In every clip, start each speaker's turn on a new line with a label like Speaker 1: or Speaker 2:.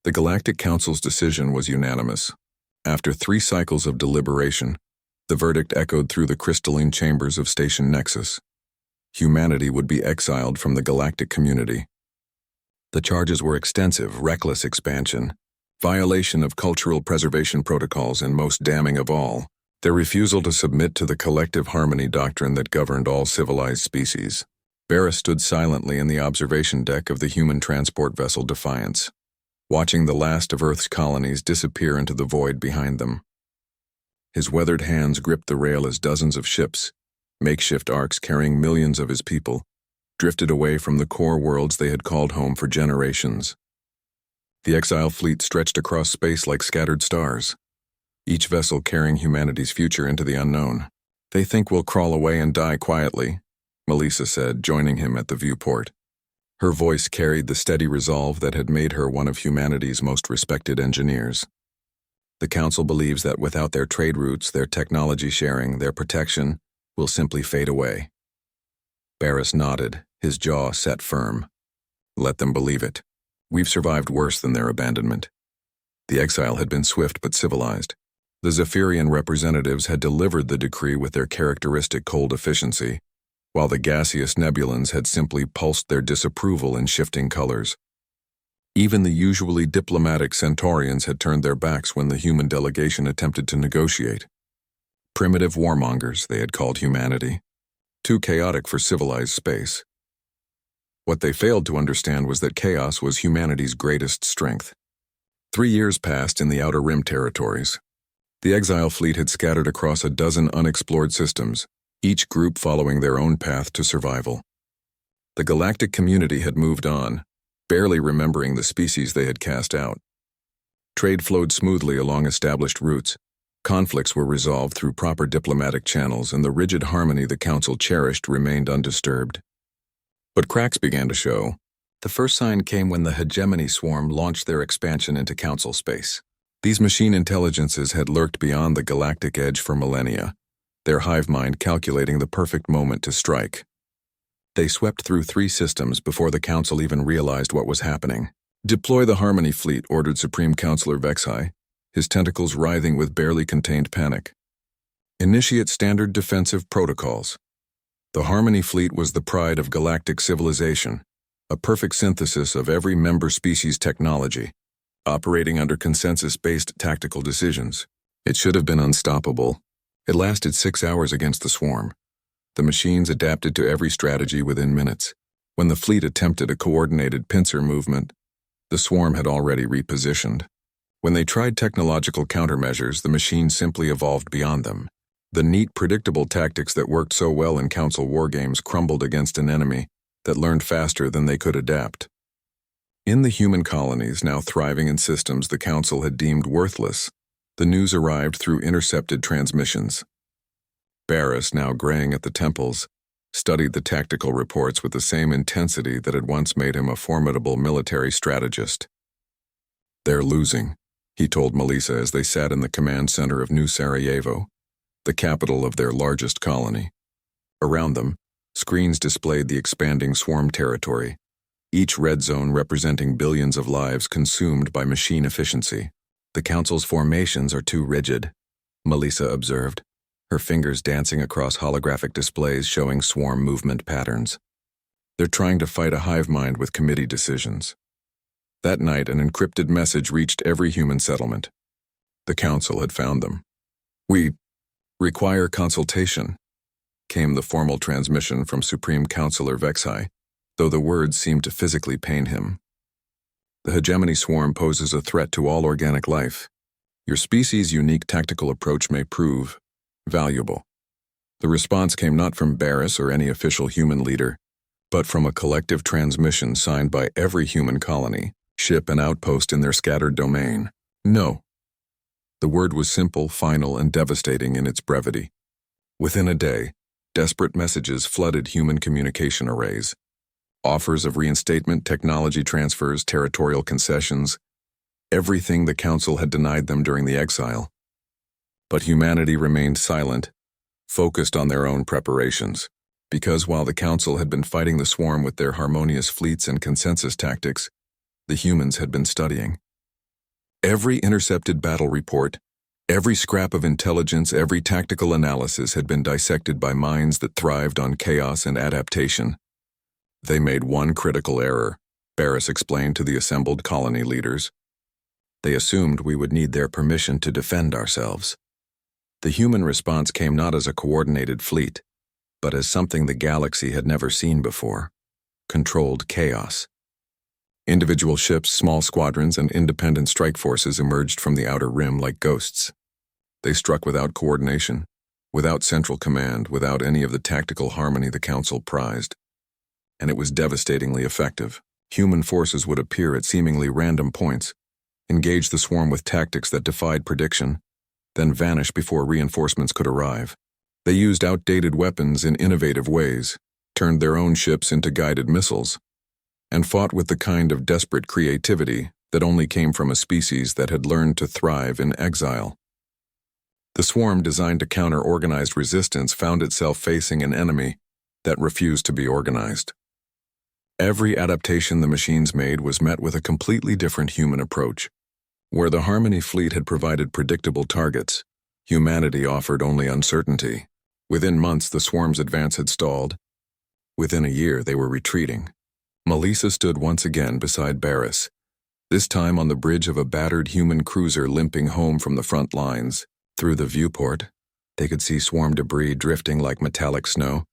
Speaker 1: The Galactic Council's decision was unanimous. After 3 cycles of deliberation, the verdict echoed through the crystalline chambers of Station Nexus. Humanity would be exiled from the galactic community. The charges were extensive, reckless expansion, violation of cultural preservation protocols, and most damning of all, their refusal to submit to the collective harmony doctrine that governed all civilized species. Barris stood silently in the observation deck of the human transport vessel Defiance, watching the last of Earth's colonies disappear into the void behind them. His weathered hands gripped the rail as dozens of ships, makeshift arcs carrying millions of his people, drifted away from the core worlds they had called home for generations. The exile fleet stretched across space like scattered stars, each vessel carrying humanity's future into the unknown. "They think we'll crawl away and die quietly," Melissa said, joining him at the viewport. Her voice carried the steady resolve that had made her one of humanity's most respected engineers. "The Council believes that without their trade routes, their technology sharing, their protection, will simply fade away." Barris nodded, his jaw set firm. "Let them believe it. We've survived worse than their abandonment." The exile had been swift but civilized. The Zephyrian representatives had delivered the decree with their characteristic cold efficiency, while the gaseous Nebulans had simply pulsed their disapproval in shifting colors. Even the usually diplomatic Centaurians had turned their backs when the human delegation attempted to negotiate. Primitive warmongers, they had called humanity, too chaotic for civilized space. What they failed to understand was that chaos was humanity's greatest strength. 3 years passed in the Outer Rim territories. The exile fleet had scattered across a dozen unexplored systems, each group following their own path to survival. The galactic community had moved on, barely remembering the species they had cast out. Trade flowed smoothly along established routes. Conflicts were resolved through proper diplomatic channels, and the rigid harmony the Council cherished remained undisturbed. But cracks began to show. The first sign came when the hegemony swarm launched their expansion into Council space. These machine intelligences had lurked beyond the galactic edge for millennia, their hive mind calculating the perfect moment to strike. They swept through 3 systems before the Council even realized what was happening. "Deploy the Harmony Fleet," ordered Supreme Counselor Vexai, his tentacles writhing with barely contained panic. "Initiate standard defensive protocols." The Harmony Fleet was the pride of galactic civilization, a perfect synthesis of every member species' technology, operating under consensus-based tactical decisions. It should have been unstoppable. It lasted 6 hours against the swarm. The machines adapted to every strategy within minutes. When the fleet attempted a coordinated pincer movement, the swarm had already repositioned. When they tried technological countermeasures, the machines simply evolved beyond them. The neat, predictable tactics that worked so well in Council wargames crumbled against an enemy that learned faster than they could adapt. In the human colonies, now thriving in systems the Council had deemed worthless, the news arrived through intercepted transmissions. Barris, now graying at the temples, studied the tactical reports with the same intensity that had once made him a formidable military strategist. "They're losing," he told Melissa as they sat in the command center of New Sarajevo, the capital of their largest colony. Around them, screens displayed the expanding swarm territory, each red zone representing billions of lives consumed by machine efficiency. "The Council's formations are too rigid," Melissa observed, her fingers dancing across holographic displays showing swarm movement patterns. "They're trying to fight a hive mind with committee decisions." That night, an encrypted message reached every human settlement. The Council had found them. "We require consultation," came the formal transmission from Supreme Counselor Vexai, though the words seemed to physically pain him. "The hegemony swarm poses a threat to all organic life. Your species' unique tactical approach may prove valuable." The response came not from Barris or any official human leader, but from a collective transmission signed by every human colony, ship, and outpost in their scattered domain. "No." The word was simple, final, and devastating in its brevity. Within a day, desperate messages flooded human communication arrays. Offers of reinstatement, technology transfers, territorial concessions, everything the Council had denied them during the exile. But humanity remained silent, focused on their own preparations, because while the Council had been fighting the swarm with their harmonious fleets and consensus tactics, the humans had been studying. Every intercepted battle report, every scrap of intelligence, every tactical analysis had been dissected by minds that thrived on chaos and adaptation. They made one critical error, Barris explained to the assembled colony leaders. They assumed we would need their permission to defend ourselves. The human response came not as a coordinated fleet, but as something the galaxy had never seen before: controlled chaos. Individual ships, small squadrons, and independent strike forces emerged from the outer rim like ghosts. They struck without coordination, without central command, without any of the tactical harmony the Council prized. And it was devastatingly effective. Human forces would appear at seemingly random points, engage the swarm with tactics that defied prediction, then vanish before reinforcements could arrive. They used outdated weapons in innovative ways, turned their own ships into guided missiles, and fought with the kind of desperate creativity that only came from a species that had learned to thrive in exile. The swarm, designed to counter organized resistance, found itself facing an enemy that refused to be organized. Every adaptation the machines made was met with a completely different human approach. Where the Harmony fleet had provided predictable targets, humanity offered only uncertainty. Within months, the swarm's advance had stalled. Within a year, they were retreating. Melissa stood once again beside Barris, this time on the bridge of a battered human cruiser limping home from the front lines. Through the viewport, they could see swarm debris drifting like metallic snow,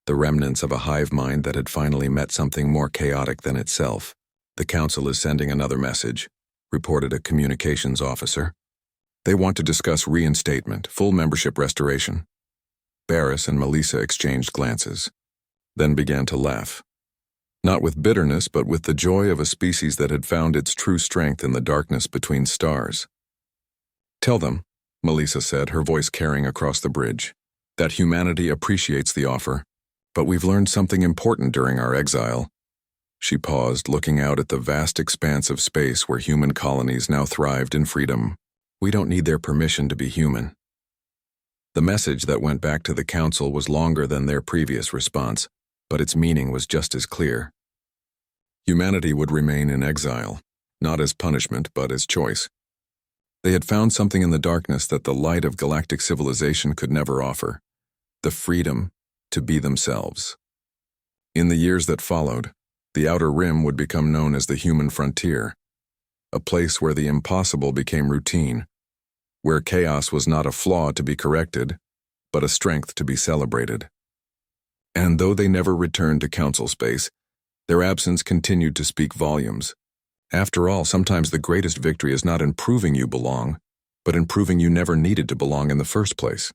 Speaker 1: the remnants of a hive mind that had finally met something more chaotic than itself. "The Council is sending another message," reported a communications officer. "They want to discuss reinstatement, full membership restoration." Barris and Melissa exchanged glances, then began to laugh. Not with bitterness, but with the joy of a species that had found its true strength in the darkness between stars. "Tell them," Melissa said, her voice carrying across the bridge, "that humanity appreciates the offer, but we've learned something important during our exile." She paused, looking out at the vast expanse of space where human colonies now thrived in freedom. "We don't need their permission to be human." The message that went back to the Council was longer than their previous response, but its meaning was just as clear. Humanity would remain in exile, not as punishment, but as choice. They had found something in the darkness that the light of galactic civilization could never offer: the freedom to be themselves. In the years that followed, the Outer Rim would become known as the human frontier, a place where the impossible became routine, where chaos was not a flaw to be corrected, but a strength to be celebrated. And though they never returned to Council space, their absence continued to speak volumes. After all, sometimes the greatest victory is not in proving you belong, but in proving you never needed to belong in the first place.